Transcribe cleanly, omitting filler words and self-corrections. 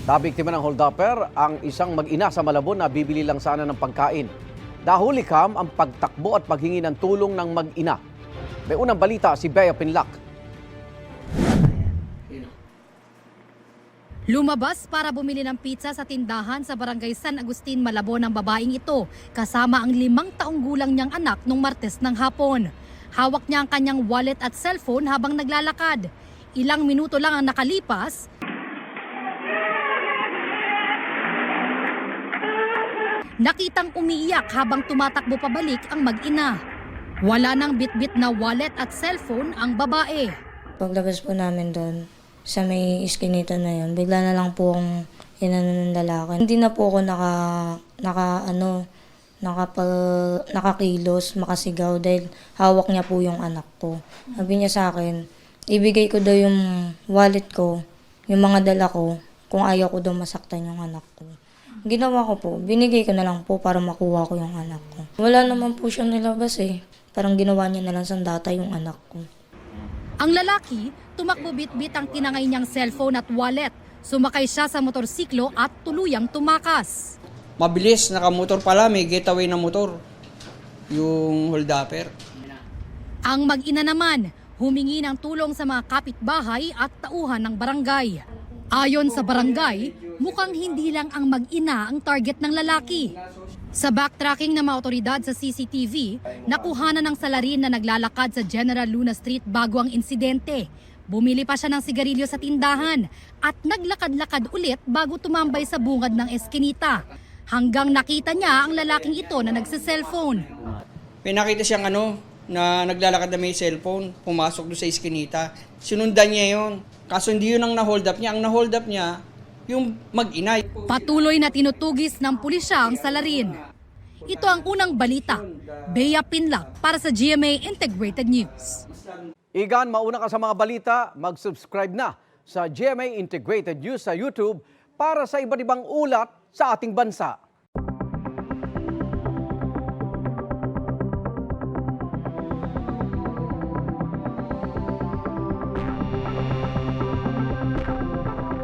Nabiktima ng hold-upper ang isang mag-ina sa Malabon na bibili lang sana ng pagkain. Nahulikam ang pagtakbo at paghingi ng tulong ng mag-ina. May unang balita si Bea Pinlac. Lumabas para bumili ng pizza sa tindahan sa Barangay San Agustin, Malabon ang babaeng ito kasama ang 5 taong gulang niyang anak nung Martes ng hapon. Hawak niya ang kanyang wallet at cellphone habang naglalakad. Ilang minuto lang ang nakalipas, nakitang umiiyak habang tumatakbo pabalik ang mag-ina. Wala nang bitbit na wallet at cellphone ang babae. Paglabas po namin doon, sa may iskinita na yun, bigla na lang po akong inano ng lalaki. Hindi na po ako nakakilos, makasigaw dahil hawak niya po yung anak ko. Sabi niya sa akin, ibigay ko daw yung wallet ko, yung mga dala ko, kung ayaw ko daw masaktan yung anak ko. Ginawa ko po, binigay ko na lang po para makuha ko yung anak ko. Wala naman po siyang nilabas eh. Parang ginawa niya na lang sandata yung anak ko. Ang lalaki, tumakbo bitbit ang tinangay niyang cellphone at wallet. Sumakay siya sa motorsiklo at tuluyang tumakas. Mabilis, nakamotor pala, may getaway na motor. Yung hold-upper. Ang mag-ina naman, humingi ng tulong sa mga kapitbahay at tauhan ng barangay. Ayon sa barangay, mukhang hindi lang ang mag-ina ang target ng lalaki. Sa backtracking ng mga otoridad sa CCTV, nakuha na ng salarin na naglalakad sa General Luna Street bago ang insidente. Bumili pa siya ng sigarilyo sa tindahan at naglakad-lakad ulit bago tumambay sa bungad ng eskinita. Hanggang nakita niya ang lalaking ito na nagse-cellphone. May nakita siyang na naglalakad na may cellphone, pumasok doon sa iskinita. Sinundan niya yon. Kaso hindi yun ang na-hold up niya. Ang na-hold up niya, yung mag-ina. Patuloy na tinutugis ng pulisya ang salarin. Ito ang unang balita. Bea Pinlac para sa GMA Integrated News. Igan, mauna ka sa mga balita, mag-subscribe na sa GMA Integrated News sa YouTube para sa iba't ibang ulat sa ating bansa.